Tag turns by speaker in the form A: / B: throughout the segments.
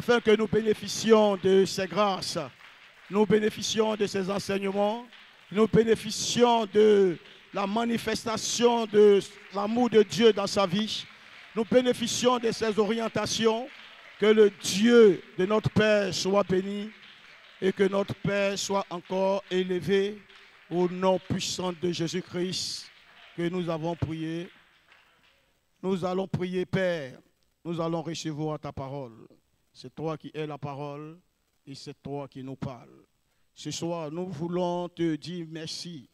A: afin que nous bénéficions de ces grâces, nous bénéficions de ces enseignements, nous bénéficions de la manifestation de l'amour de Dieu dans sa vie, nous bénéficions de ces orientations, que le Dieu de notre Père soit béni et que notre Père soit encore élevé au nom puissant de Jésus-Christ que nous avons prié. Nous allons prier, Père, nous allons recevoir ta parole. C'est toi qui es la parole et c'est toi qui nous parles. Ce soir, nous voulons te dire merci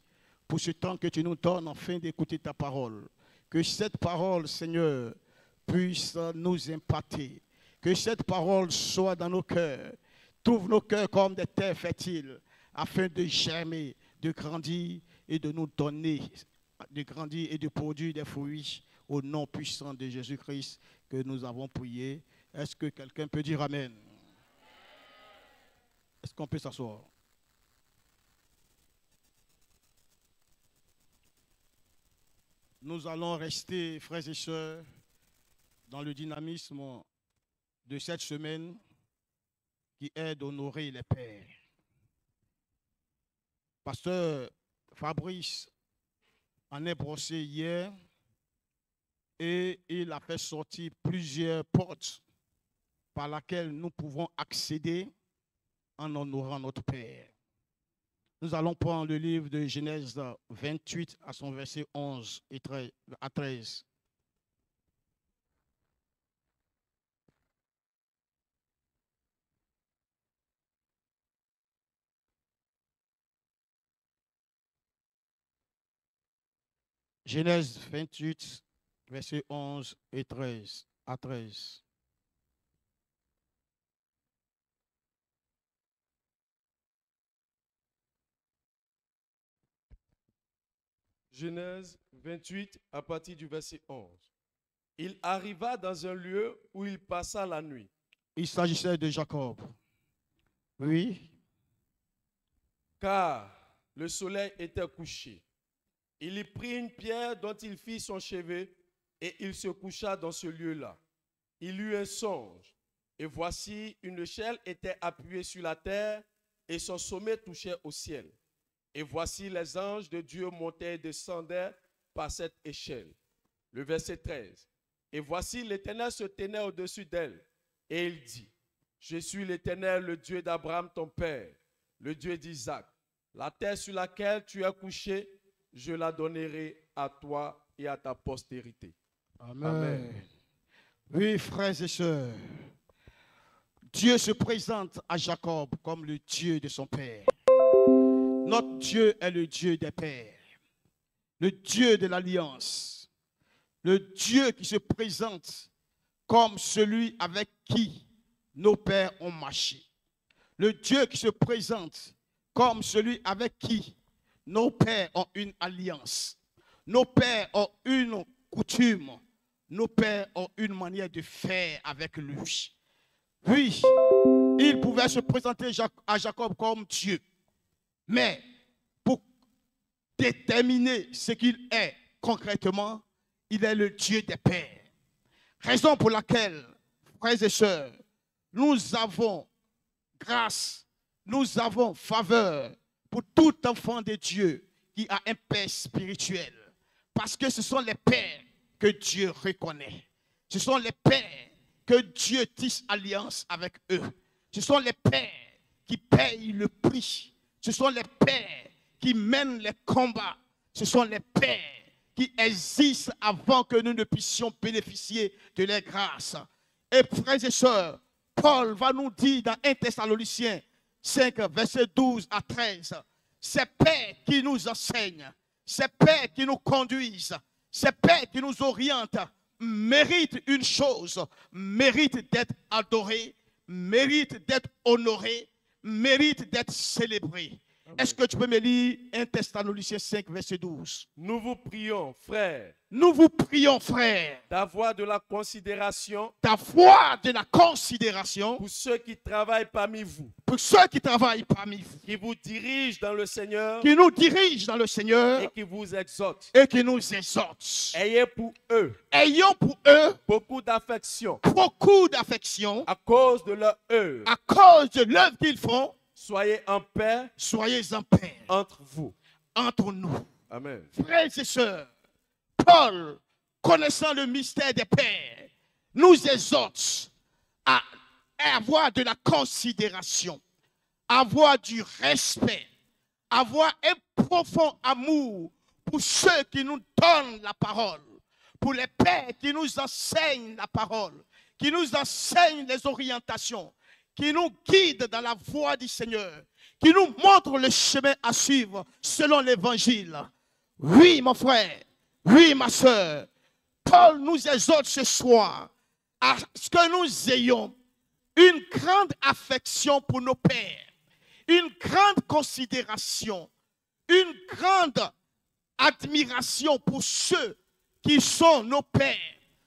A: pour ce temps que tu nous donnes afin d'écouter ta parole. Que cette parole, Seigneur, puisse nous impacter. Que cette parole soit dans nos cœurs. Trouve nos cœurs comme des terres fertiles afin de germer, de grandir et de nous donner, de grandir et de produire des fruits au nom puissant de Jésus-Christ que nous avons prié. Est-ce que quelqu'un peut dire Amen? Est-ce qu'on peut s'asseoir? Nous allons rester, frères et sœurs, dans le dynamisme de cette semaine qui est d'honorer les pères. Pasteur Fabrice en est brossé hier et il a fait sortir plusieurs portes par lesquelles nous pouvons accéder en honorant notre Père. Nous allons prendre le livre de Genèse 28 à son verset 11 et 13. Genèse 28, verset 11 et 13 à 13.
B: Genèse 28, à partir du verset 11. Il arriva dans un lieu où il passa la nuit.
A: Il s'agissait de Jacob. Oui.
B: Car le soleil était couché. Il y prit une pierre dont il fit son chevet et il se coucha dans ce lieu-là. Il eut un songe et voici une échelle était appuyée sur la terre et son sommet touchait au ciel. Et voici les anges de Dieu montaient et descendaient par cette échelle. Le verset 13. Et voici l'Éternel se tenait au-dessus d'elle et il dit, je suis l'Éternel, le Dieu d'Abraham ton père, le Dieu d'Isaac. La terre sur laquelle tu es couché, je la donnerai à toi et à ta postérité.
A: Amen.
B: Amen.
A: Oui, frères et sœurs, Dieu se présente à Jacob comme le Dieu de son père. Notre Dieu est le Dieu des pères, le Dieu de l'alliance, le Dieu qui se présente comme celui avec qui nos pères ont marché, le Dieu qui se présente comme celui avec qui nos pères ont une alliance. Nos pères ont une coutume. Nos pères ont une manière de faire avec lui. Oui, il pouvait se présenter à Jacob comme Dieu. Mais pour déterminer ce qu'il est concrètement, il est le Dieu des pères. Raison pour laquelle, frères et sœurs, nous avons grâce, nous avons faveur pour tout enfant de Dieu qui a un père spirituel. Parce que ce sont les pères que Dieu reconnaît. Ce sont les pères que Dieu tisse alliance avec eux. Ce sont les pères qui payent le prix. Ce sont les pères qui mènent les combats. Ce sont les pères qui existent avant que nous ne puissions bénéficier de leurs grâces. Et frères et sœurs, Paul va nous dire dans 1 Thessaloniciens 5, verset 12 à 13, ces pères qui nous enseignent, ces pères qui nous conduisent, ces pères qui nous orientent, méritent une chose, méritent d'être adorés, méritent d'être honorés, méritent d'être célébrés. Est-ce que tu peux me lire 1 Thessaloniciens 5, verset 12?
B: Nous vous prions, frères,
A: Nous vous prions, frères,
B: d'avoir de la considération
A: d'avoir de la considération
B: pour ceux qui travaillent parmi vous,
A: pour ceux qui travaillent parmi vous,
B: qui vous dirigent dans le Seigneur
A: qui nous dirigent dans le Seigneur
B: et qui vous exhortent.
A: et qui nous exhortent.
B: Ayez pour eux
A: Ayons pour eux
B: beaucoup d'affection
A: beaucoup d'affection
B: à cause de leur œuvre.
A: à cause de l'œuvre qu'ils font.
B: Soyez en paix
A: Soyez en paix
B: entre vous.
A: entre nous.
B: Amen.
A: Frères et sœurs, Paul, connaissant le mystère des pères, nous exhorte à avoir de la considération, avoir du respect, avoir un profond amour pour ceux qui nous donnent la parole, pour les pères qui nous enseignent la parole, qui nous enseignent les orientations, qui nous guident dans la voie du Seigneur, qui nous montrent le chemin à suivre selon l'évangile. Oui, mon frère, oui, ma soeur, Paul nous exhorte ce soir à ce que nous ayons une grande affection pour nos pères, une grande considération, une grande admiration pour ceux qui sont nos pères,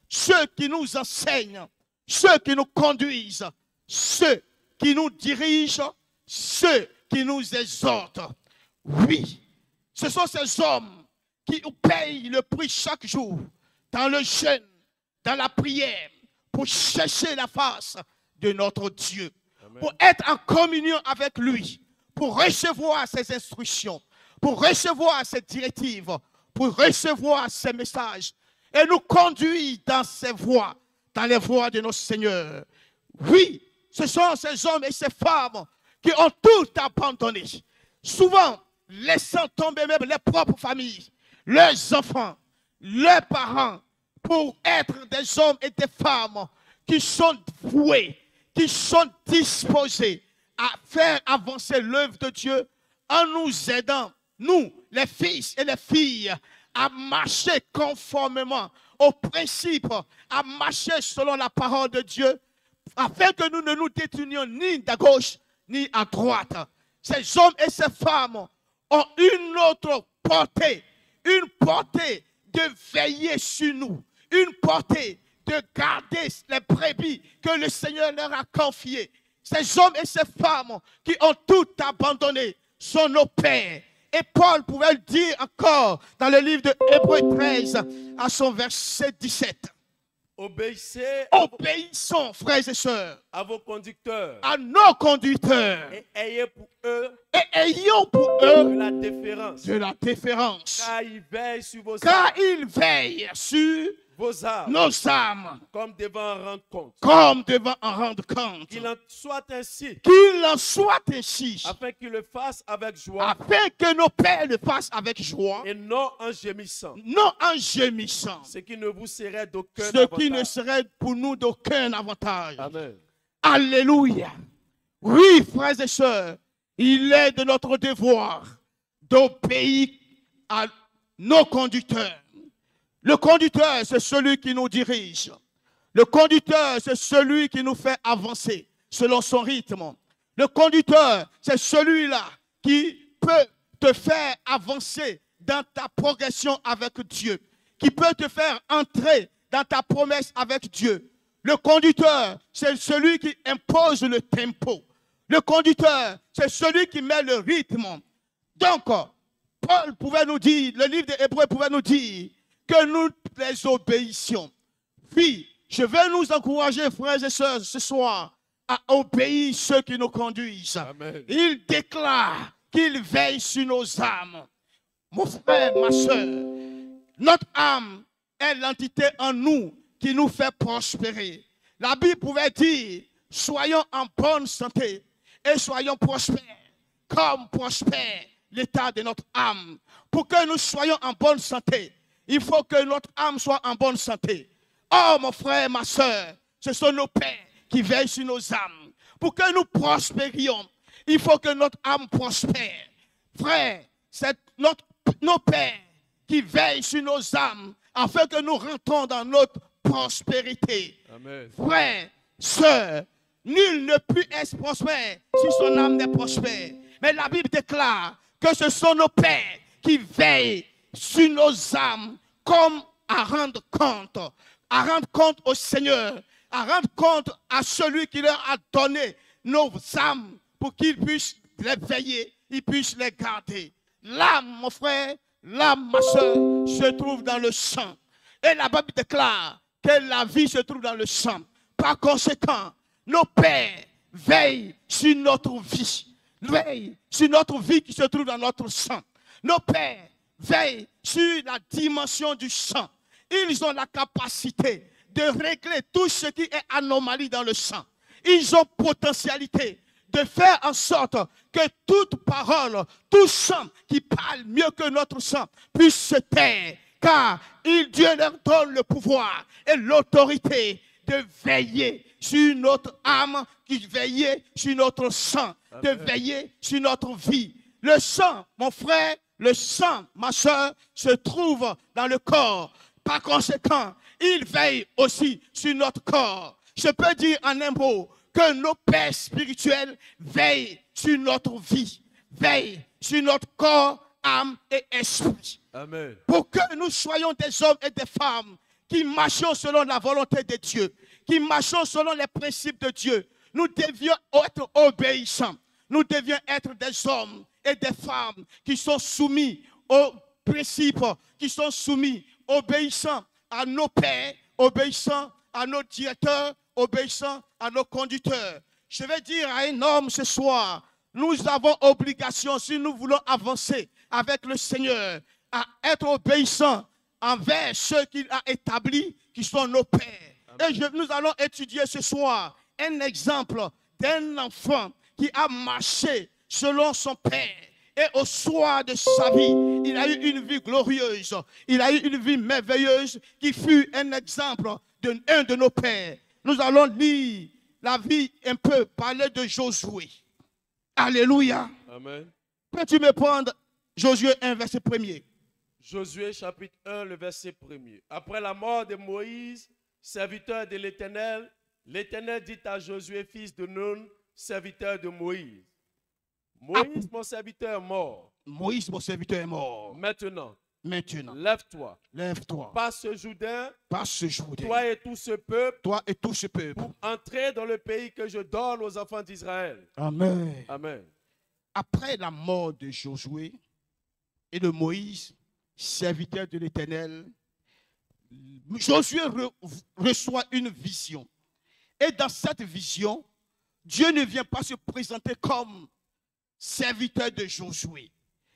A: ceux qui nous enseignent, ceux qui nous conduisent, ceux qui nous dirigent, ceux qui nous exhortent. Oui, ce sont ces hommes qui payent le prix chaque jour dans le jeûne, dans la prière, pour chercher la face de notre Dieu,
B: Amen.
A: pour être en communion avec lui, pour recevoir ses instructions, pour recevoir ses directives, pour recevoir ses messages et nous conduire dans ses voies, dans les voies de notre Seigneur. Oui, ce sont ces hommes et ces femmes qui ont tout abandonné, souvent laissant tomber même les propres familles, leurs enfants, leurs parents, pour être des hommes et des femmes qui sont voués, qui sont disposés à faire avancer l'œuvre de Dieu en nous aidant, nous, les fils et les filles, à marcher conformément aux principes, à marcher selon la parole de Dieu, afin que nous ne nous détournions ni à gauche ni à droite. Ces hommes et ces femmes ont une autre portée, une portée de veiller sur nous, une portée de garder les brebis que le Seigneur leur a confiées. Ces hommes et ces femmes qui ont tout abandonné sont nos pères. Et Paul pouvait le dire encore dans le livre de Hébreux 13 à son verset 17. Obéissons, frères et sœurs,
B: à vos conducteurs
A: à nos conducteurs
B: et ayez pour eux
A: et ayons pour eux
B: de la déférence,
A: de la déférence,
B: car ils veillent sur vos
A: car
B: âmes,
A: ils veillent sur
B: vos âmes,
A: nos âmes,
B: comme devant en rendre compte.
A: comme devant en rendre compte.
B: Qu'il en soit ainsi,
A: Qu'il en soit ainsi,
B: afin qu'ils le fassent avec joie
A: afin que nos pères le fassent avec joie,
B: et non en gémissant,
A: non en gémissant,
B: ce qui ne vous serait d'aucun
A: ce qui ne
B: avantage.
A: serait pour nous d'aucun avantage.
B: Amen.
A: Alléluia. Oui, frères et sœurs, il est de notre devoir d'obéir à nos conducteurs. Le conducteur, c'est celui qui nous dirige. Le conducteur, c'est celui qui nous fait avancer selon son rythme. Le conducteur, c'est celui-là qui peut te faire avancer dans ta progression avec Dieu, qui peut te faire entrer dans ta promesse avec Dieu. Le conducteur, c'est celui qui impose le tempo. Le conducteur, c'est celui qui met le rythme. Donc, Paul pouvait nous dire, le livre des Hébreux pouvait nous dire que nous les obéissions. Puis, je vais nous encourager, frères et sœurs, ce soir, à obéir ceux qui nous conduisent.
B: Amen.
A: Il déclare qu'il veille sur nos âmes. Mon frère, ma soeur, notre âme est l'entité en nous qui nous fait prospérer. La Bible pouvait dire, soyons en bonne santé et soyons prospères, comme prospère l'état de notre âme. Pour que nous soyons en bonne santé, il faut que notre âme soit en bonne santé. Oh, mon frère, ma soeur, ce sont nos pères qui veillent sur nos âmes. Pour que nous prospérions, il faut que notre âme prospère. Frère, c'est nos pères qui veillent sur nos âmes afin que nous rentrons dans notre prospérité.
B: Amen.
A: Frère, sœur, nul ne peut être prospère si son âme n'est prospère. Mais la Bible déclare que ce sont nos pères qui veillent sur nos âmes comme à rendre compte au Seigneur, à rendre compte à celui qui leur a donné nos âmes pour qu'ils puissent les veiller, ils puissent les garder. L'âme, mon frère, l'âme, ma soeur, se trouve dans le sang. Et la Bible déclare que la vie se trouve dans le sang. Par conséquent, nos pères veillent sur notre vie. Veillent sur notre vie qui se trouve dans notre sang. Nos pères veillent sur la dimension du sang. Ils ont la capacité de régler tout ce qui est anomalie dans le sang. Ils ont potentialité de faire en sorte que toute parole, tout sang qui parle mieux que notre sang puisse se taire. Car Dieu leur donne le pouvoir et l'autorité de veiller sur notre âme, de veiller sur notre sang, de veiller sur notre vie. Le sang, mon frère, le sang, ma soeur, se trouve dans le corps. Par conséquent, il veille aussi sur notre corps. Je peux dire en un mot que nos pères spirituels veillent sur notre vie, veillent sur notre corps, âme et esprit.
B: Amen.
A: Pour que nous soyons des hommes et des femmes qui marchons selon la volonté de Dieu, qui marchons selon les principes de Dieu, nous devions être obéissants. Nous devions être des hommes et des femmes qui sont soumis aux principes, qui sont soumis, obéissants à nos pères, obéissants à nos directeurs, obéissants à nos conducteurs. Je vais dire à un homme ce soir, nous avons obligation, si nous voulons avancer avec le Seigneur, à être obéissants envers ceux qu'il a établis, qui sont nos pères. Et nous allons étudier ce soir un exemple d'un enfant qui a marché selon son père. Et au soir de sa vie, il a eu une vie glorieuse. Il a eu une vie merveilleuse qui fut un exemple d'un de nos pères. Nous allons lire la vie un peu, parler de Josué. Alléluia.
B: Amen.
A: Peux-tu me prendre Josué 1, verset 1er?
B: Josué chapitre 1, le verset 1er. Après la mort de Moïse, serviteur de l'Éternel, l'Éternel dit à Josué, fils de Nun, serviteur de Moïse. Moïse, mon serviteur, est mort.
A: Moïse, mon serviteur, est mort.
B: Maintenant,
A: lève-toi.
B: Passe ce Jourdain,
A: toi et tout ce peuple,
B: pour entrer dans le pays que je donne aux enfants d'Israël.
A: Amen.
B: Amen.
A: Après la mort de Josué et de Moïse, serviteur de l'Éternel, Josué reçoit une vision. Et dans cette vision, Dieu ne vient pas se présenter comme serviteur de Josué,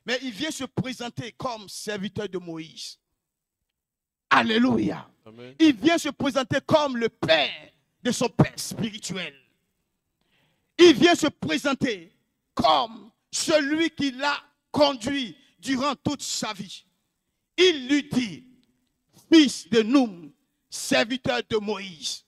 A: mais il vient se présenter comme serviteur de Moïse. Alléluia.
B: Amen.
A: Il vient se présenter comme le père de son père spirituel. Il vient se présenter comme celui qui l'a conduit durant toute sa vie. Il lui dit, fils de Nun, serviteur de Moïse.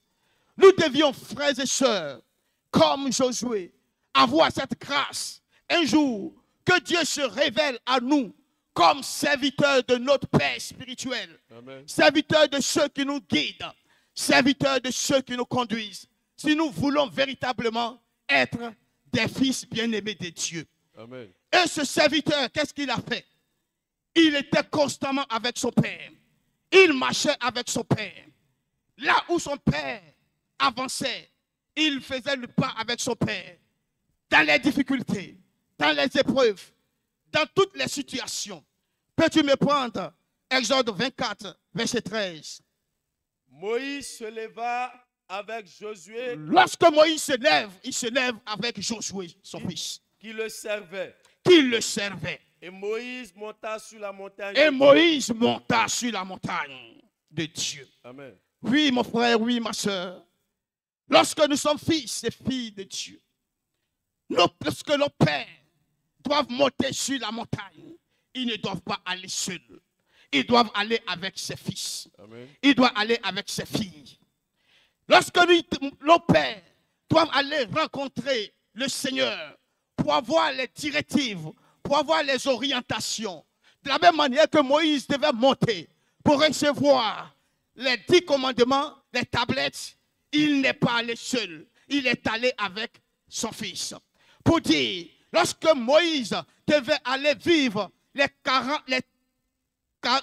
A: Nous devions, frères et sœurs, comme Josué, avoir cette grâce. Un jour, que Dieu se révèle à nous comme serviteur de notre Père spirituel, serviteur de ceux qui nous guident, serviteur de ceux qui nous conduisent. Si nous voulons véritablement être des fils bien-aimés de Dieu.
B: Amen.
A: Et ce serviteur, qu'est-ce qu'il a fait? Il était constamment avec son Père. Il marchait avec son Père. Là où son Père avançait, il faisait le pas avec son Père. Dans les difficultés, dans les épreuves, dans toutes les situations. Peux-tu me prendre Exode 24, verset 13.
B: Moïse se leva avec Josué.
A: Lorsque Moïse se lève, il se lève avec Josué, son fils.
B: Qui le servait.
A: Et
B: Moïse monta sur la montagne.
A: De Dieu.
B: Amen.
A: Oui, mon frère, oui, ma soeur. Lorsque nous sommes fils et filles de Dieu, lorsque nos pères doivent monter sur la montagne, ils ne doivent pas aller seuls. Ils doivent aller avec ses fils.
B: Amen.
A: Ils doivent aller avec ses filles. Lorsque nos pères doivent aller rencontrer le Seigneur pour avoir les directives, pour avoir les orientations, de la même manière que Moïse devait monter pour recevoir les 10 commandements, les tablettes, il n'est pas allé seul. Il est allé avec son fils. Pour dire, Lorsque Moïse devait aller vivre les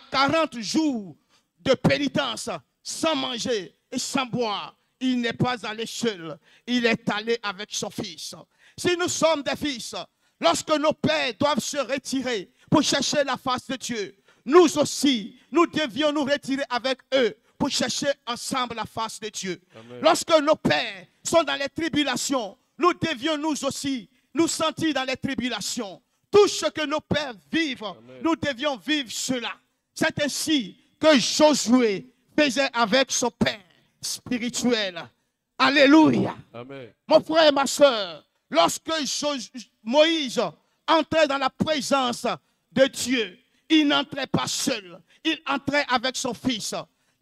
A: 40 jours de pénitence sans manger et sans boire, il n'est pas allé seul, il est allé avec son fils. Si nous sommes des fils, lorsque nos pères doivent se retirer pour chercher la face de Dieu, nous aussi, nous devions nous retirer avec eux pour chercher ensemble la face de Dieu.
B: Amen.
A: Lorsque nos pères sont dans les tribulations, nous devions nous aussi nous sentir dans les tribulations. Tout ce que nos pères vivent,
B: Amen.
A: nous devions vivre cela. C'est ainsi que Josué faisait avec son père spirituel. Alléluia.
B: Amen.
A: Mon frère et ma soeur, lorsque Moïse entrait dans la présence de Dieu, il n'entrait pas seul, il entrait avec son fils.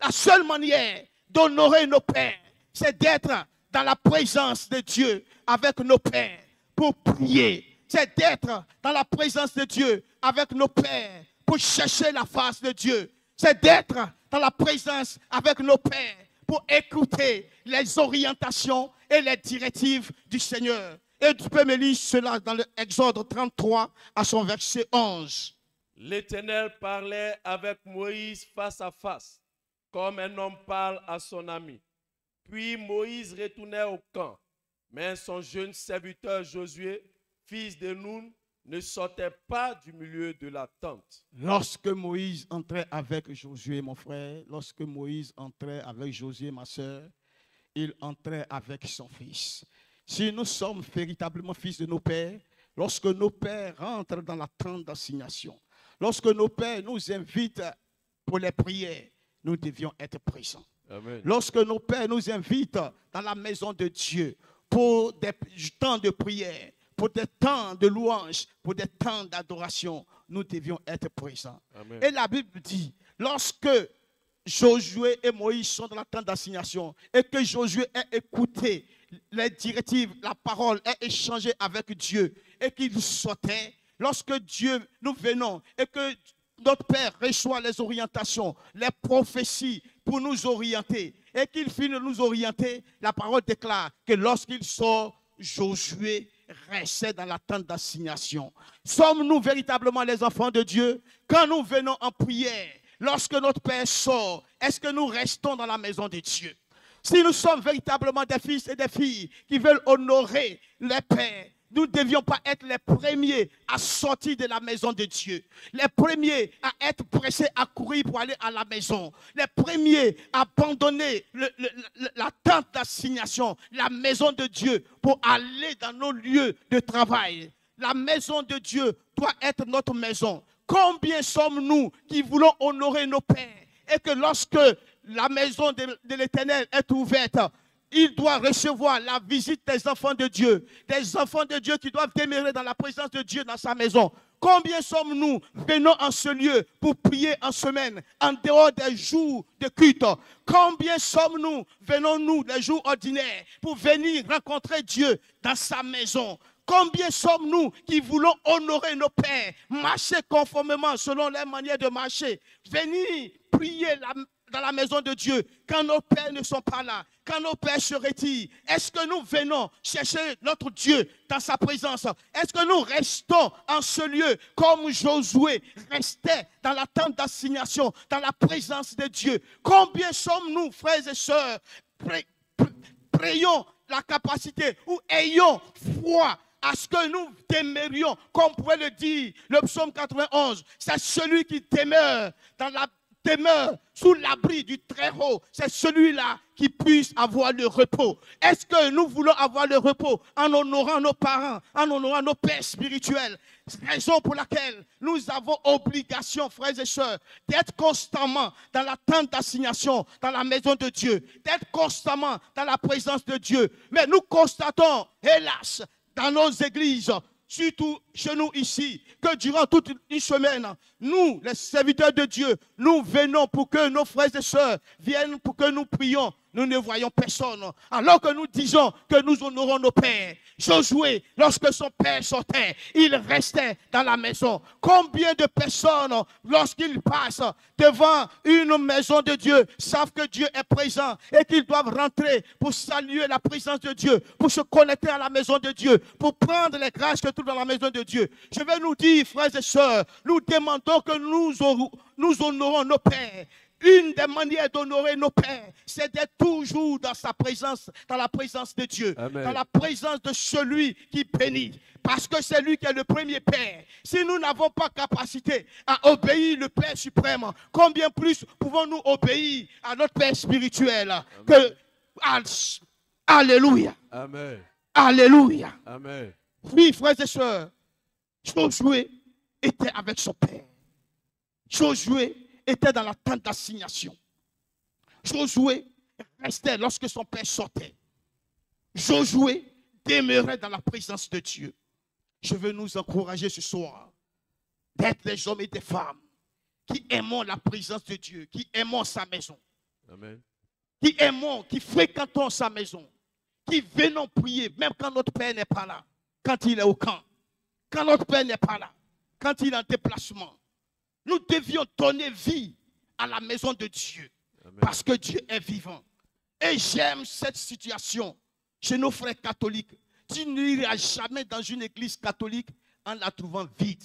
A: La seule manière d'honorer nos pères, c'est d'être dans la présence de Dieu avec nos pères pour prier. C'est d'être dans la présence de Dieu avec nos pères pour chercher la face de Dieu. C'est d'être dans la présence avec nos pères pour écouter les orientations et les directives du Seigneur. Et tu peux me lire cela dans l'Exode 33 à son verset 11.
B: L'Éternel parlait avec Moïse face à face, comme un homme parle à son ami. Puis Moïse retournait au camp, mais son jeune serviteur Josué, fils de Nun, ne sortait pas du milieu de la tente.
A: Lorsque Moïse entrait avec Josué, mon frère, lorsque Moïse entrait avec Josué, ma soeur, il entrait avec son fils. Si nous sommes véritablement fils de nos pères, lorsque nos pères rentrent dans la tente d'assignation, lorsque nos pères nous invitent pour les prières, nous devions être présents.
B: Amen.
A: Lorsque nos pères nous invitent dans la maison de Dieu pour des temps de prière, pour des temps de louange, pour des temps d'adoration, nous devions être présents.
B: Amen.
A: Et la Bible dit, lorsque Josué et Moïse sont dans la tente d'assignation et que Josué a écouté les directives, la parole, a échangé avec Dieu et qu'il sortait, lorsque Dieu, nous venons et que notre Père reçoit les orientations, les prophéties pour nous orienter et qu'il finit de nous orienter, la parole déclare que lorsqu'il sort, Josué restait dans la tente d'assignation. Sommes-nous véritablement les enfants de Dieu? Quand nous venons en prière, lorsque notre Père sort, est-ce que nous restons dans la maison de Dieu? Si nous sommes véritablement des fils et des filles qui veulent honorer les pères, nous ne devions pas être les premiers à sortir de la maison de Dieu. Les premiers à être pressés à courir pour aller à la maison. Les premiers à abandonner la tente d'assignation, la maison de Dieu, pour aller dans nos lieux de travail. La maison de Dieu doit être notre maison. Combien sommes-nous qui voulons honorer nos pères et que lorsque la maison de l'Éternel est ouverte, il doit recevoir la visite des enfants de Dieu qui doivent demeurer dans la présence de Dieu dans sa maison. Combien sommes-nous venons en ce lieu pour prier en semaine, en dehors des jours de culte? Combien sommes-nous, venons-nous les jours ordinaires pour venir rencontrer Dieu dans sa maison? Combien sommes-nous qui voulons honorer nos pères, marcher conformément selon leur manière de marcher, venir prier dans la maison de Dieu quand nos pères ne sont pas là, quand nos pères se retirent? Est-ce que nous venons chercher notre Dieu dans sa présence? Est-ce que nous restons en ce lieu comme Josué restait dans la tente d'assignation, dans la présence de Dieu? Combien sommes-nous, frères et sœurs, prions la capacité ou ayons foi à ce que nous demeurions, comme pourrait le dire le psaume 91, c'est celui qui demeure sous l'abri du Très-Haut, c'est celui-là qui puisse avoir le repos. Est-ce que nous voulons avoir le repos en honorant nos parents, en honorant nos pères spirituels? Raison pour laquelle nous avons obligation, frères et sœurs, d'être constamment dans la tente d'assignation, dans la maison de Dieu, d'être constamment dans la présence de Dieu. Mais nous constatons, hélas, dans nos églises, surtout chez nous ici, que durant toute une semaine, nous, les serviteurs de Dieu, nous venons pour que nos frères et sœurs viennent pour que nous prions. Nous ne voyons personne. Alors que nous disons que nous honorons nos pères. Josué, lorsque son père sortait, il restait dans la maison. Combien de personnes, lorsqu'ils passent devant une maison de Dieu, savent que Dieu est présent et qu'ils doivent rentrer pour saluer la présence de Dieu, pour se connecter à la maison de Dieu, pour prendre les grâces que trouvent dans la maison de Dieu. Je vais nous dire, frères et sœurs, nous demandons que nous honorons nos pères. Une des manières d'honorer nos pères, c'est d'être toujours dans sa présence, dans la présence de Dieu,
B: Amen.
A: dans la présence de celui qui bénit. Parce que c'est lui qui est le premier Père. Si nous n'avons pas capacité à obéir le Père suprême, combien plus pouvons-nous obéir à notre Père spirituel? Que, alléluia.
B: Amen.
A: Alléluia.
B: Amen.
A: Oui, frères et sœurs, Josué était avec son Père. Josué était dans la tente d'assignation. Josué restait lorsque son père sortait. Josué demeurait dans la présence de Dieu. Je veux nous encourager ce soir d'être des hommes et des femmes qui aimons la présence de Dieu, qui aimons sa maison.
B: Amen.
A: Qui aimons, qui fréquentons sa maison, qui venons prier, même quand notre Père n'est pas là, quand il est au camp, quand notre Père n'est pas là, quand il est en déplacement. Nous devions donner vie à la maison de Dieu. Amen. Parce que Dieu est vivant. Et j'aime cette situation chez nos frères catholiques. Tu n'iras jamais dans une église catholique en la trouvant vide.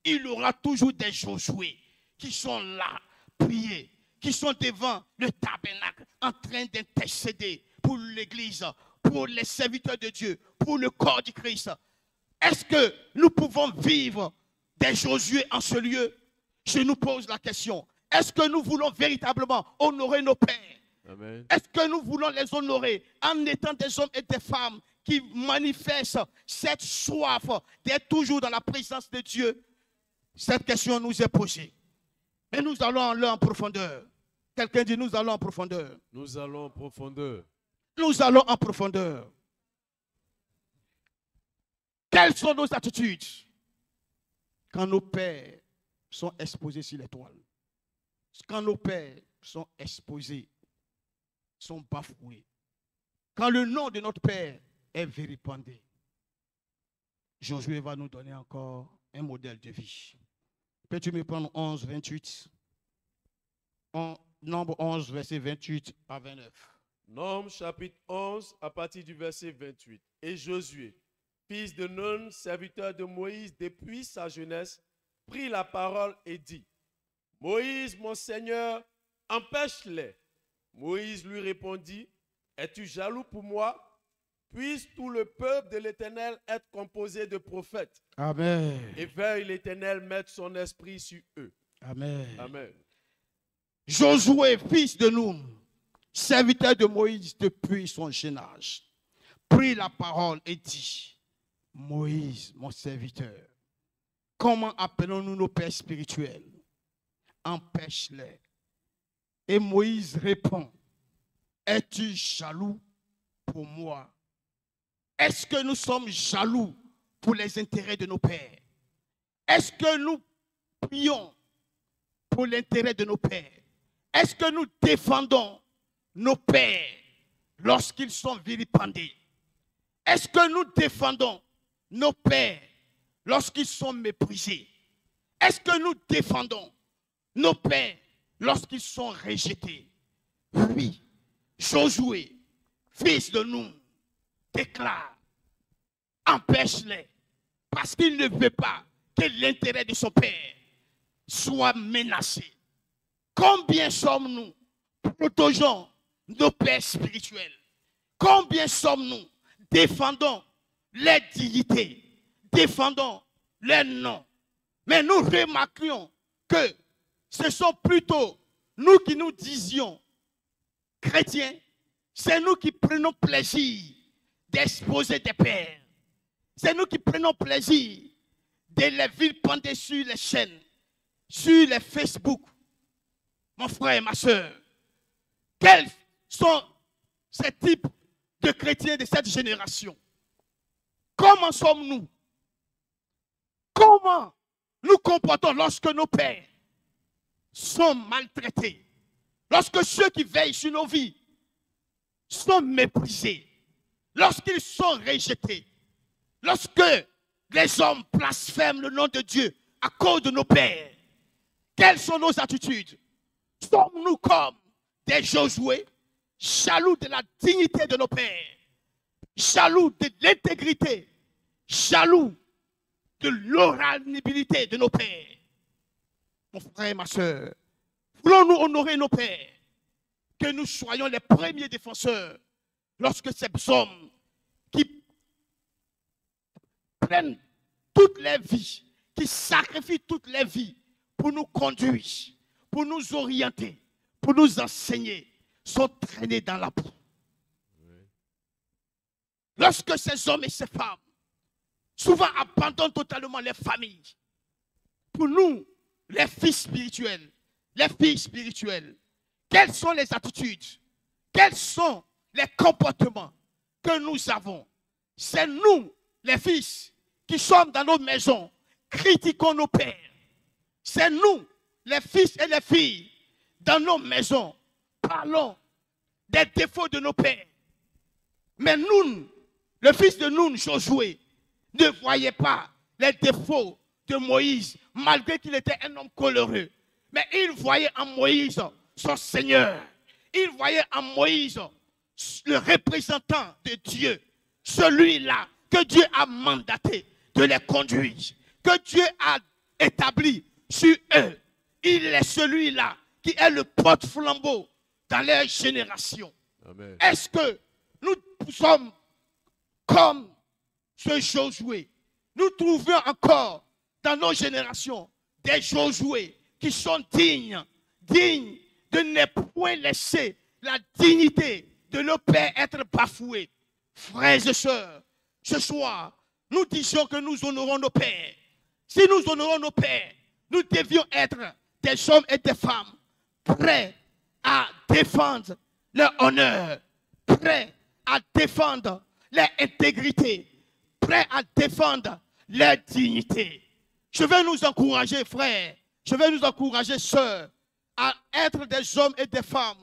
A: Il y aura toujours des Josué qui sont là, prier, qui sont devant le tabernacle, en train d'intercéder pour l'église, pour les serviteurs de Dieu, pour le corps du Christ. Est-ce que nous pouvons vivre des Josué en ce lieu? Je nous pose la question. Est-ce que nous voulons véritablement honorer nos pères? Amen. Est-ce que nous voulons les honorer en étant des hommes et des femmes qui manifestent cette soif d'être toujours dans la présence de Dieu? Cette question nous est posée. Mais nous allons aller en profondeur. Quelqu'un dit, nous allons en profondeur.
B: Nous allons en profondeur.
A: Nous allons en profondeur. Quelles sont nos attitudes quand nos pères sont exposés sur les toiles? Quand nos pères sont exposés, sont bafoués. Quand le nom de notre Père est vilipendé. Josué va nous donner encore un modèle de vie. Peux-tu me prendre 11, 28? Nombre 11, verset 28 à 29.
B: Nombre chapitre 11, à partir du verset 28. Et Josué, fils de Nun, serviteur de Moïse depuis sa jeunesse, prit la parole et dit: Moïse, mon Seigneur, empêche-les. Moïse lui répondit: Es-tu jaloux pour moi? Puisse tout le peuple de l'Éternel être composé de prophètes.
A: Amen.
B: Et veuille l'Éternel mettre son esprit sur eux.
A: Amen.
B: Amen.
A: Josué, fils de Nun, serviteur de Moïse depuis son jeune âge, prit la parole et dit: Moïse, mon serviteur, comment appelons-nous nos pères spirituels? Empêche-les. Et Moïse répond: Es-tu jaloux pour moi? Est-ce que nous sommes jaloux pour les intérêts de nos pères? Est-ce que nous prions pour l'intérêt de nos pères? Est-ce que nous défendons nos pères lorsqu'ils sont vilipendés? Est-ce que nous défendons nos pères lorsqu'ils sont méprisés? Est-ce que nous défendons nos pères lorsqu'ils sont rejetés? Oui, Josué, fils de Nun, déclare: empêche-les, parce qu'il ne veut pas que l'intérêt de son père soit menacé. Combien sommes-nous protégeons nos pères spirituels? Combien sommes-nous défendons les dignités, défendons les noms? Mais nous remarquions que ce sont plutôt nous qui nous disions chrétiens, c'est nous qui prenons plaisir d'exposer des pères. C'est nous qui prenons plaisir de les vilipender sur les chaînes, sur les Facebook. Mon frère et ma soeur, quels sont ces types de chrétiens de cette génération? Comment sommes-nous? comment nous comportons lorsque nos pères sont maltraités, lorsque ceux qui veillent sur nos vies sont méprisés, lorsqu'ils sont rejetés, lorsque les hommes blasphèment le nom de Dieu à cause de nos pères. Quelles sont nos attitudes? Sommes-nous comme des Josué, jaloux de la dignité de nos pères, jaloux de l'intégrité, jaloux de l'honorabilité de nos pères? Mon frère et ma soeur, voulons-nous honorer nos pères, que nous soyons les premiers défenseurs lorsque ces hommes qui prennent toutes les vies, qui sacrifient toutes les vies pour nous conduire, pour nous orienter, pour nous enseigner, sont traînés dans la boue. Lorsque ces hommes et ces femmes souvent abandonnent totalement les familles, pour nous, les fils spirituels, les filles spirituelles, quelles sont les attitudes, quels sont les comportements que nous avons? C'est nous, les fils, qui sommes dans nos maisons, critiquons nos pères. C'est nous, les fils et les filles, dans nos maisons, parlons des défauts de nos pères. Mais nous, le fils de Nun, Josué, ne voyait pas les défauts de Moïse, malgré qu'il était un homme coloreux. Mais il voyait en Moïse son Seigneur. Il voyait en Moïse le représentant de Dieu, celui-là que Dieu a mandaté de les conduire, que Dieu a établi sur eux. Il est celui-là qui est le porte-flambeau dans leur génération. Est-ce que nous sommes comme ce Josué? Nous trouvons encore dans nos générations des Josué qui sont dignes de ne point laisser la dignité de nos pères être bafouée. Frères et sœurs, ce soir, nous disons que nous honorons nos pères. Si nous honorons nos pères, nous devions être des hommes et des femmes prêts à défendre leur honneur, prêts à défendre leur intégrité, prêts à défendre leur dignité. Je vais nous encourager, frères, je vais nous encourager, sœurs, à être des hommes et des femmes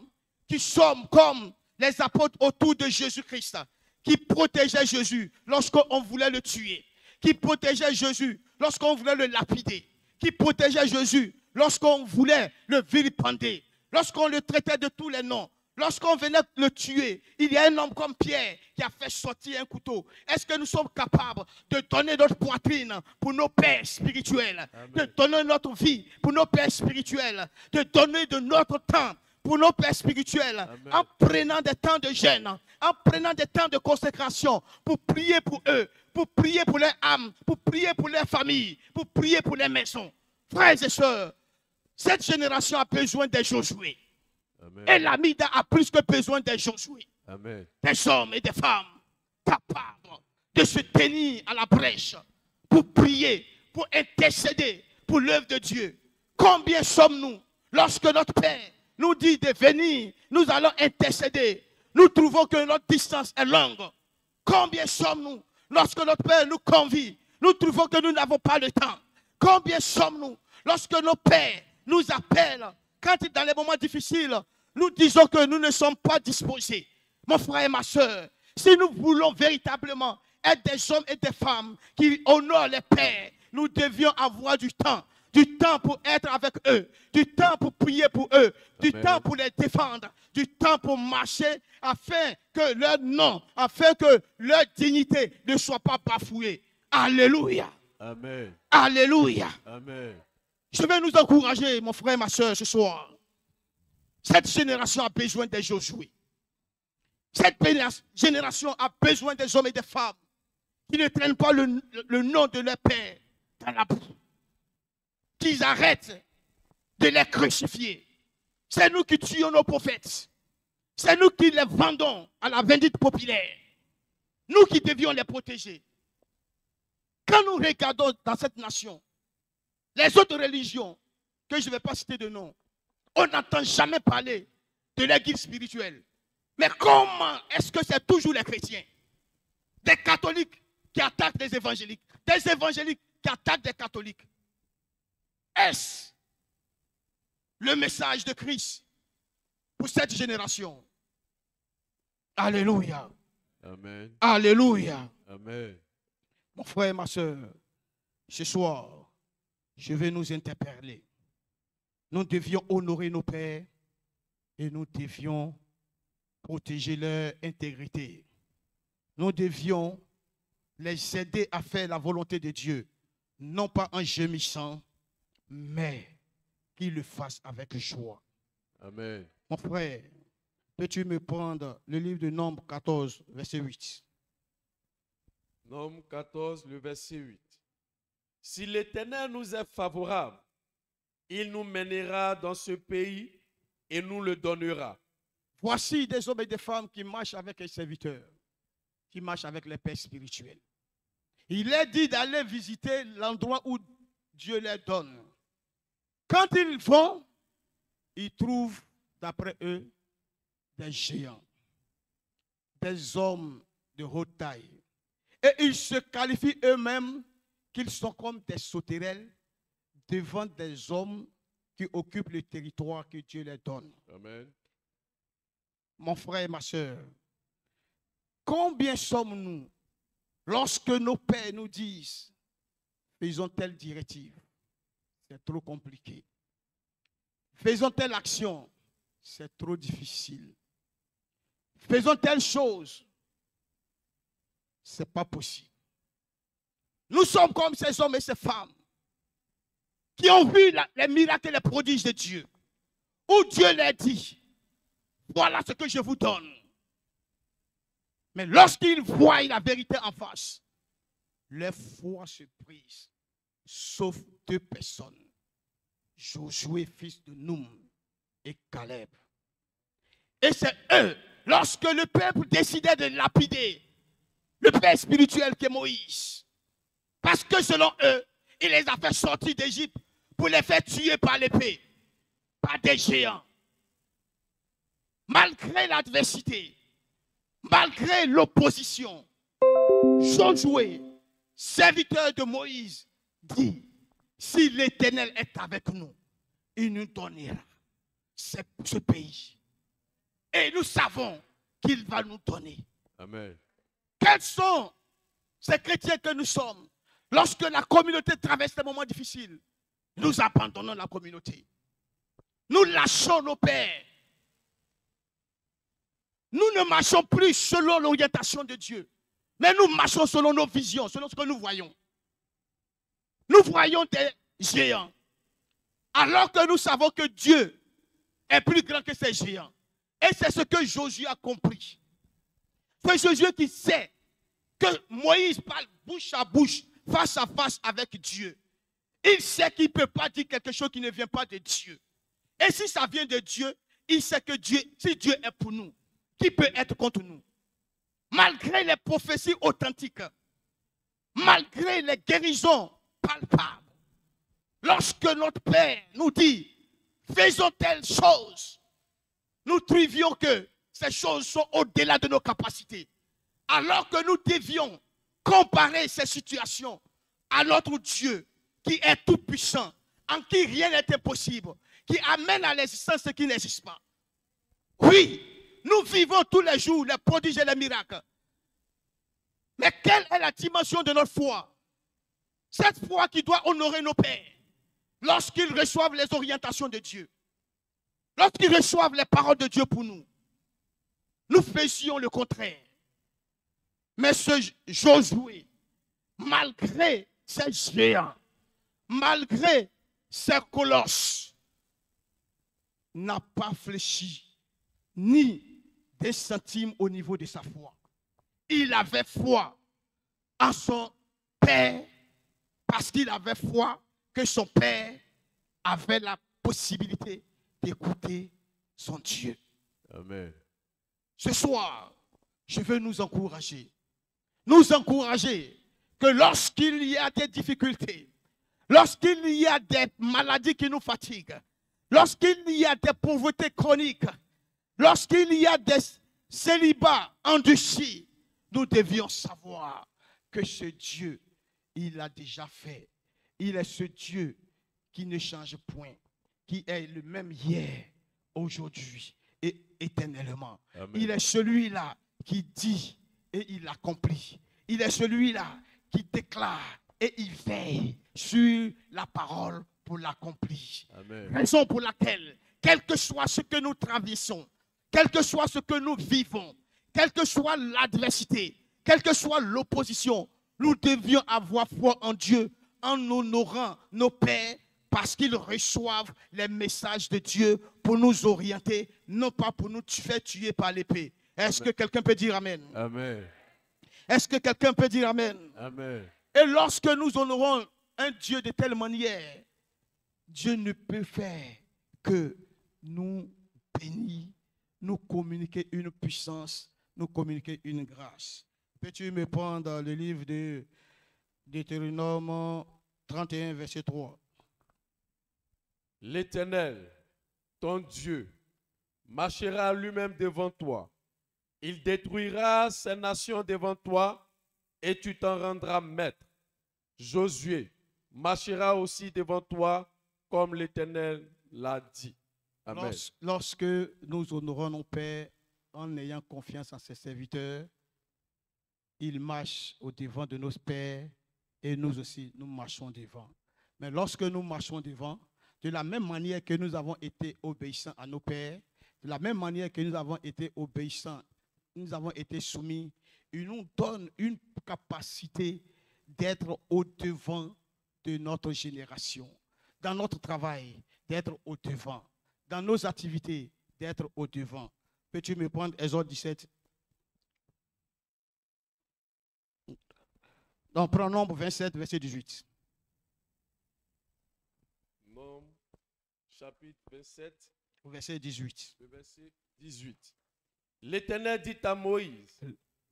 A: qui sommes comme les apôtres autour de Jésus-Christ, qui protégeaient Jésus lorsqu'on voulait le tuer, qui protégeaient Jésus lorsqu'on voulait le lapider, qui protégeait Jésus lorsqu'on voulait le vilipender, lorsqu'on le traitait de tous les noms. Lorsqu'on venait le tuer, il y a un homme comme Pierre qui a fait sortir un couteau. Est-ce que nous sommes capables de donner notre poitrine pour nos pères spirituels, de donner notre vie pour nos pères spirituels, de donner de notre temps pour nos pères spirituels, en prenant des temps de jeûne, en prenant des temps de consécration pour prier pour eux, pour prier pour leur âme, pour prier pour leur famille, pour prier pour les maisons. Frères et sœurs, cette génération a besoin des Josué. Et l'Amida a plus que besoin des Josué. Des hommes et des femmes capables de se tenir à la brèche pour prier, pour intercéder pour l'œuvre de Dieu. Combien sommes-nous lorsque notre Père nous dit de venir, nous allons intercéder. Nous trouvons que notre distance est longue. Combien sommes-nous lorsque notre Père nous convie, nous trouvons que nous n'avons pas le temps. Combien sommes-nous lorsque nos pères nous appellent, quand dans les moments difficiles, nous disons que nous ne sommes pas disposés. Mon frère et ma soeur, si nous voulons véritablement être des hommes et des femmes qui honorent les pères, nous devions avoir du temps pour être avec eux, du temps pour prier pour eux, du temps pour les défendre, du temps pour marcher afin que leur nom, afin que leur dignité ne soit pas bafouée. Alléluia.
B: Amen.
A: Alléluia.
B: Amen.
A: Je vais nous encourager, mon frère et ma soeur, ce soir. Cette génération a besoin des Josué. Cette génération a besoin des hommes et des femmes qui ne traînent pas le nom de leur père dans la boue. Qu'ils arrêtent de les crucifier. C'est nous qui tuons nos prophètes. C'est nous qui les vendons à la vindicte populaire. Nous qui devions les protéger. Quand nous regardons dans cette nation, les autres religions, que je ne vais pas citer de nom, on n'entend jamais parler de leur guide spirituel. Mais comment est-ce que c'est toujours les chrétiens, des catholiques qui attaquent des évangéliques qui attaquent des catholiques? Est-ce le message de Christ pour cette génération? Alléluia.
B: Amen.
A: Alléluia.
B: Amen.
A: Mon frère et ma soeur, ce soir, je vais nous interpeller. Nous devions honorer nos pères et nous devions protéger leur intégrité. Nous devions les aider à faire la volonté de Dieu, non pas en gémissant, mais qu'ils le fassent avec joie.
B: Amen.
A: Mon frère, peux-tu me prendre le livre de Nombres 14, verset 8?
B: Nombre 14, le verset 8. Si l'Éternel nous est favorable, il nous mènera dans ce pays et nous le donnera.
A: Voici des hommes et des femmes qui marchent avec les serviteurs, qui marchent avec les pères spirituels. Il est dit d'aller visiter l'endroit où Dieu les donne. Quand ils vont, ils trouvent, d'après eux, des géants, des hommes de haute taille. Et ils se qualifient eux-mêmes qu'ils sont comme des sauterelles devant des hommes qui occupent le territoire que Dieu les donne.
B: Amen.
A: Mon frère et ma soeur, combien sommes-nous lorsque nos pères nous disent faisons telle directive? C'est trop compliqué. Faisons telle action, c'est trop difficile. Faisons telle chose, ce n'est pas possible. Nous sommes comme ces hommes et ces femmes qui ont vu les miracles et les prodiges de Dieu, où Dieu leur dit, voilà ce que je vous donne. Mais lorsqu'ils voient la vérité en face, leur foi se brise, sauf deux personnes, Josué, fils de Noum, et Caleb. Et c'est eux, lorsque le peuple décidait de lapider le père spirituel qui est Moïse, parce que selon eux, il les a fait sortir d'Égypte pour les faire tuer par l'épée, par des géants. Malgré l'adversité, malgré l'opposition, Josué, serviteur de Moïse, dit, si l'Éternel est avec nous, il nous donnera ce pays. Et nous savons qu'il va nous donner.
B: Amen.
A: Quels sont ces chrétiens que nous sommes? Lorsque la communauté traverse des moments difficiles, nous abandonnons la communauté. Nous lâchons nos pères. Nous ne marchons plus selon l'orientation de Dieu, mais nous marchons selon nos visions, selon ce que nous voyons. Nous voyons des géants, alors que nous savons que Dieu est plus grand que ces géants. Et c'est ce que Josué a compris. C'est Josué qui sait que Moïse parle bouche à bouche, face à face avec Dieu. Il sait qu'il ne peut pas dire quelque chose qui ne vient pas de Dieu. Et si ça vient de Dieu, il sait que Dieu, si Dieu est pour nous, qui peut être contre nous? Malgré les prophéties authentiques, malgré les guérisons palpables, lorsque notre Père nous dit, faisons telle chose, nous trouvions que ces choses sont au-delà de nos capacités. Alors que nous devions comparer ces situations à notre Dieu qui est tout puissant, en qui rien n'est impossible, qui amène à l'existence ce qui n'existe pas. Oui, nous vivons tous les jours les prodiges et les miracles. Mais quelle est la dimension de notre foi? Cette foi qui doit honorer nos pères lorsqu'ils reçoivent les orientations de Dieu, lorsqu'ils reçoivent les paroles de Dieu pour nous. Nous faisions le contraire. Mais ce Josué, malgré ces géants, malgré ces colosses, n'a pas fléchi ni des centimes au niveau de sa foi. Il avait foi en son père parce qu'il avait foi que son père avait la possibilité d'écouter son Dieu.
B: Amen.
A: Ce soir, je veux nous encourager que lorsqu'il y a des difficultés, lorsqu'il y a des maladies qui nous fatiguent, lorsqu'il y a des pauvretés chroniques, lorsqu'il y a des célibats endurcis, nous devions savoir que ce Dieu, il a déjà fait Il est ce Dieu qui ne change point, qui est le même hier, aujourd'hui et éternellement.
B: Amen.
A: Il est celui-là qui dit et il accomplit. Il est celui-là qui déclare et il veille sur la parole pour l'accomplir.
B: Amen.
A: Raison pour laquelle, quel que soit ce que nous traversons, quel que soit ce que nous vivons, quelle que soit l'adversité, quelle que soit l'opposition, nous devions avoir foi en Dieu en honorant nos pères parce qu'ils reçoivent les messages de Dieu pour nous orienter, non pas pour nous faire tuer par l'épée. Est-ce que quelqu'un peut dire Amen?
B: Amen.
A: Est-ce que quelqu'un peut dire Amen?
B: Amen.
A: Et lorsque nous honorons un Dieu de telle manière, Dieu ne peut faire que nous bénir, nous communiquer une puissance, nous communiquer une grâce. Peux-tu me prendre le livre de Deutéronome 31, verset 3?
B: L'Éternel, ton Dieu, marchera lui-même devant toi. Il détruira ces nations devant toi et tu t'en rendras maître. Josué marchera aussi devant toi comme l'Éternel l'a dit. Amen.
A: Lorsque nous honorons nos pères en ayant confiance en ses serviteurs, ils marchent au devant de nos pères et nous aussi, nous marchons devant. Mais lorsque nous marchons devant, de la même manière que nous avons été obéissants à nos pères, de la même manière que nous avons été obéissants, nous avons été soumis, il nous donne une capacité d'être au devant de notre génération. Dans notre travail, d'être au devant. Dans nos activités, d'être au devant. Peux-tu me prendre Exode 17? Donc, prends Nombre 27, verset 18.
B: Nombre, chapitre 27,
A: Verset 18.
B: le verset 18. L'Éternel dit à Moïse,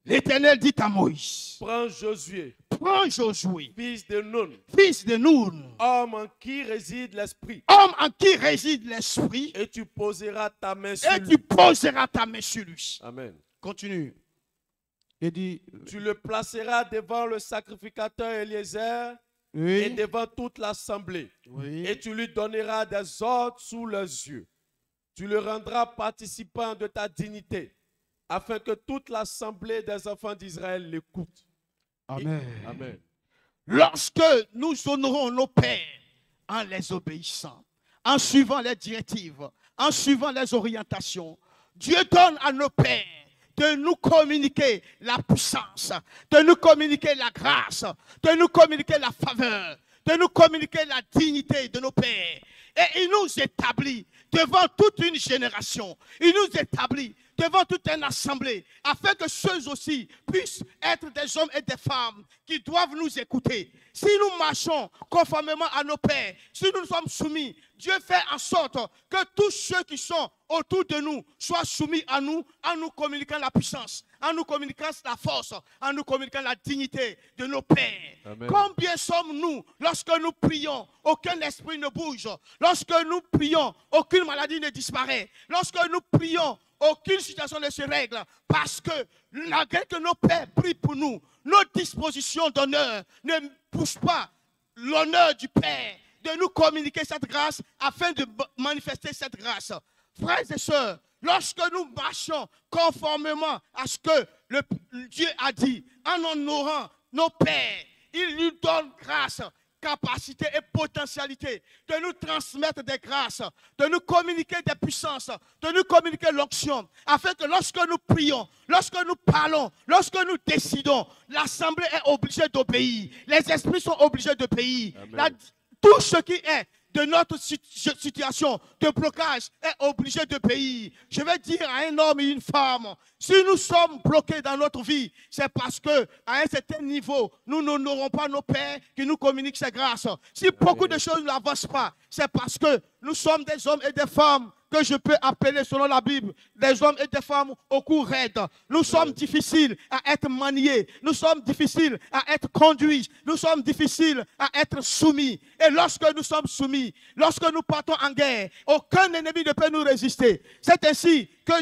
A: L'Éternel dit à Moïse,
B: prends Josué,
A: prends Josué,
B: fils de Nun,
A: fils de Nun,
B: homme en qui réside l'Esprit,
A: homme en qui réside l'Esprit,
B: et tu poseras ta main sur
A: et
B: lui.
A: tu poseras ta main sur lui.
B: Amen.
A: Continue. Il dit,
B: Tu le placeras devant le sacrificateur Eliezer et
A: oui,
B: devant toute l'assemblée.
A: oui,
B: Et tu lui donneras des ordres sous leurs yeux. Tu le rendras participant de ta dignité, afin que toute l'assemblée des enfants d'Israël l'écoute.
A: amen.
B: Amen.
A: Lorsque nous honorons nos pères en les obéissant, en suivant les directives, en suivant les orientations, Dieu donne à nos pères de nous communiquer la puissance, de nous communiquer la grâce, de nous communiquer la faveur, de nous communiquer la dignité de nos pères. Et il nous établit devant toute une génération, il nous établit devant toute une assemblée, afin que ceux aussi puissent être des hommes et des femmes qui doivent nous écouter. Si nous marchons conformément à nos pères, si nous sommes soumis, Dieu fait en sorte que tous ceux qui sont autour de nous soient soumis à nous, en nous communiquant la puissance, en nous communiquant la force, en nous communiquant la dignité de nos pères.
B: Amen.
A: Combien sommes-nous lorsque nous prions, aucun esprit ne bouge. Lorsque nous prions, aucune maladie ne disparaît. Lorsque nous prions, aucune situation ne se règle. Parce que malgré que nos pères prient pour nous, nos dispositions d'honneur ne poussent pas l'honneur du Père de nous communiquer cette grâce afin de manifester cette grâce. Frères et sœurs, lorsque nous marchons conformément à ce que Dieu a dit, en honorant nos pères, il nous donne grâce, capacité et potentialité de nous transmettre des grâces, de nous communiquer des puissances, de nous communiquer l'onction, afin que lorsque nous prions, lorsque nous parlons, lorsque nous décidons, l'assemblée est obligée d'obéir, les esprits sont obligés d'obéir. Tout ce qui est de notre situation de blocage est obligé de payer. Je vais dire à un homme et une femme, si nous sommes bloqués dans notre vie, c'est parce qu'à un certain niveau, nous n'honorons pas nos pères qui nous communiquent ces grâces. Si beaucoup de choses n'avancent pas, c'est parce que nous sommes des hommes et des femmes que je peux appeler selon la Bible, des hommes et des femmes au cou raide. Nous sommes difficiles à être maniés, nous sommes difficiles à être conduits, nous sommes difficiles à être soumis. Et lorsque nous sommes soumis, lorsque nous partons en guerre, aucun ennemi ne peut nous résister. C'est ainsi que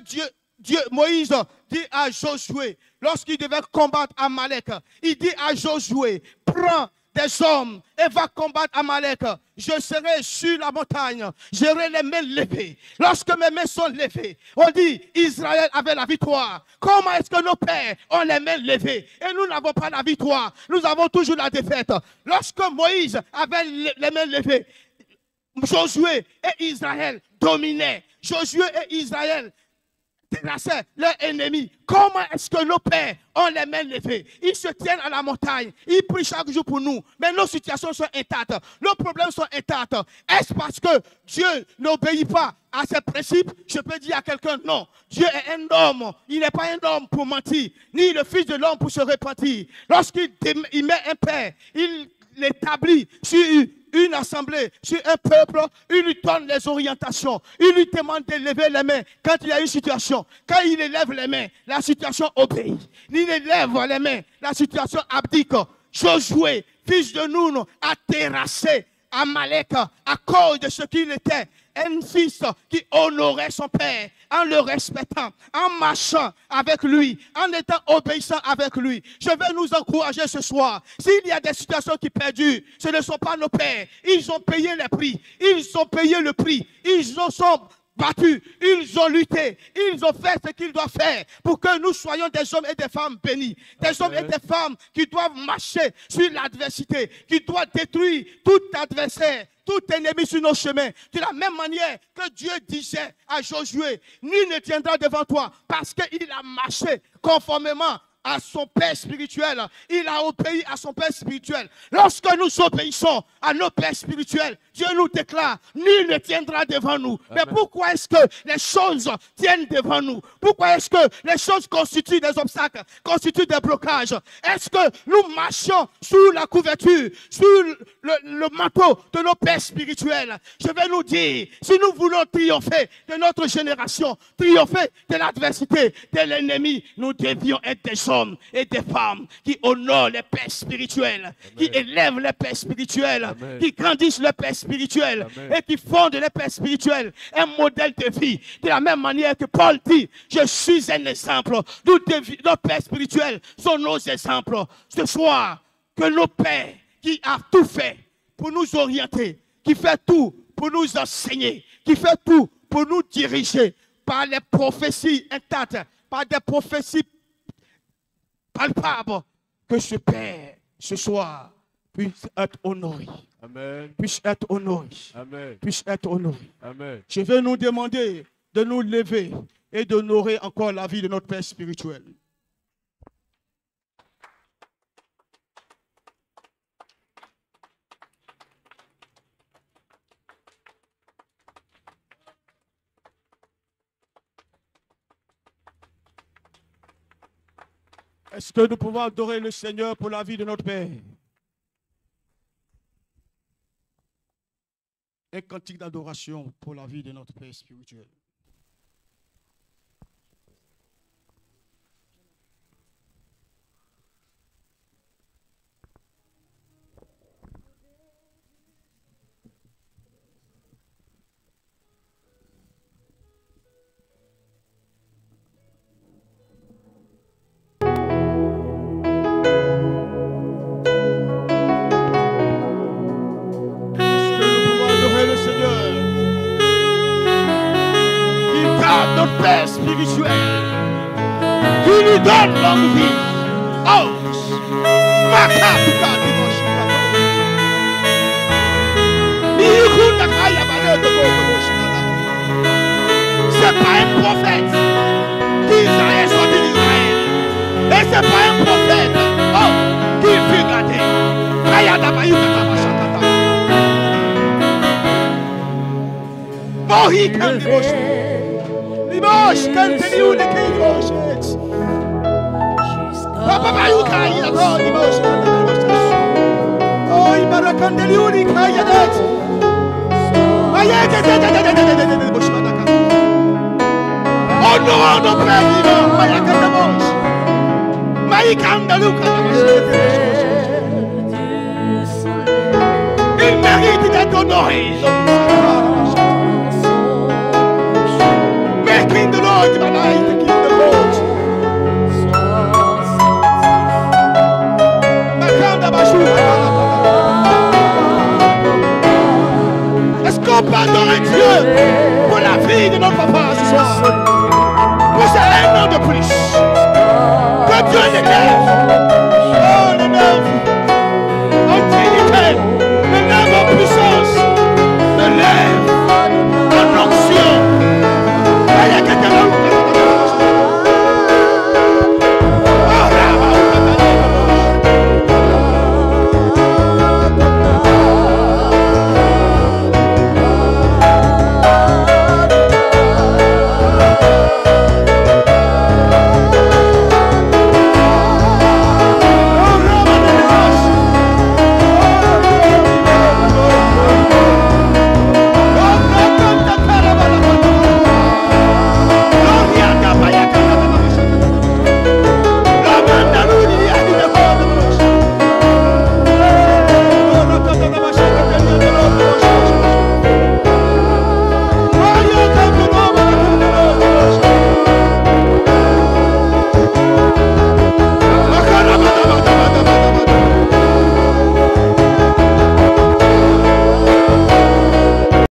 A: Moïse dit à Josué, lorsqu'il devait combattre Amalek, il dit à Josué, prends des hommes et va combattre Amalek. Je serai sur la montagne, j'aurai les mains levées. Lorsque mes mains sont levées, on dit Israël avait la victoire. Comment est-ce que nos pères ont les mains levées et nous n'avons pas la victoire? Nous avons toujours la défaite. Lorsque Moïse avait les mains levées, Josué et Israël dominaient. Josué et Israël terrassaient leurs ennemis. Comment est-ce que nos pères ont les mains levées? Ils se tiennent à la montagne. Ils prient chaque jour pour nous. Mais nos situations sont intactes. Nos problèmes sont intacts. Est-ce parce que Dieu n'obéit pas à ses principes? Je peux dire à quelqu'un non. Dieu est un homme. Il n'est pas un homme pour mentir, ni le fils de l'homme pour se repentir. Lorsqu'il met un père, il l'établit sur une assemblée, sur un peuple, il lui donne les orientations, il lui demande de lever les mains quand il y a une situation. Quand il élève les mains, la situation obéit. Il élève les mains, la situation abdique. Josué, fils de Nun, a terrassé Amalek à cause de ce qu'il était. Un fils qui honorait son père en le respectant, en marchant avec lui, en étant obéissant avec lui. Je vais nous encourager ce soir. S'il y a des situations qui perdurent, ce ne sont pas nos pères. Ils ont payé les prix. Ils ont payé le prix. Ils en sont battus, ils ont lutté, ils ont fait ce qu'ils doivent faire pour que nous soyons des hommes et des femmes bénis. Des hommes et des femmes qui doivent marcher sur l'adversité, qui doivent détruire tout adversaire, tout ennemi sur nos chemins. De la même manière que Dieu disait à Josué, nul ne tiendra devant toi parce qu'il a marché conformément à son père spirituel. Il a obéi à son père spirituel. Lorsque nous obéissons à nos pères spirituels, Dieu nous déclare, nul ne tiendra devant nous. Amen. Mais pourquoi est-ce que les choses tiennent devant nous? Pourquoi est-ce que les choses constituent des obstacles, constituent des blocages? Est-ce que nous marchons sous la couverture, sous le manteau de nos pères spirituels? Je vais nous dire, si nous voulons triompher de notre génération, triompher de l'adversité, de l'ennemi, nous devions être des hommes et des femmes qui honorent les pères spirituels, Amen. Qui élèvent les pères spirituels, Amen. Qui grandissent les pères spirituels, Amen. Et qui fondent les pères spirituels, un modèle de vie. De la même manière que Paul dit, je suis un exemple. Nos pères spirituels sont nos exemples. Ce soir, que nos pères qui ont tout fait pour nous orienter, qui fait tout pour nous enseigner, qui fait tout pour nous diriger par les prophéties intactes, par des prophéties palpable, que ce Père, ce soir, puisse être honoré. Amen. Puisse être honoré. Amen. Puisse être honoré. Amen. Je vais nous demander de nous lever et d'honorer encore la vie de notre Père spirituel. Est-ce que nous pouvons adorer le Seigneur pour la vie de notre Père? Un cantique d'adoration pour la vie de notre Père spirituel. Notre Père spirituel, qui nous donne longue vie. Oh, c'est pas un prophète d'Israël sorti d'Israël. Et c'est pas un prophète qui fut gâté. Mosh can tell you the king motions. Papa you can you go emotions. Oh, you better can tell you the kayadat. Oh no, no pray, no, my candles. My candle. Il mérite d'être honoré. King the Lord, my life, the King the Lord. Makanda Bashu. grâce.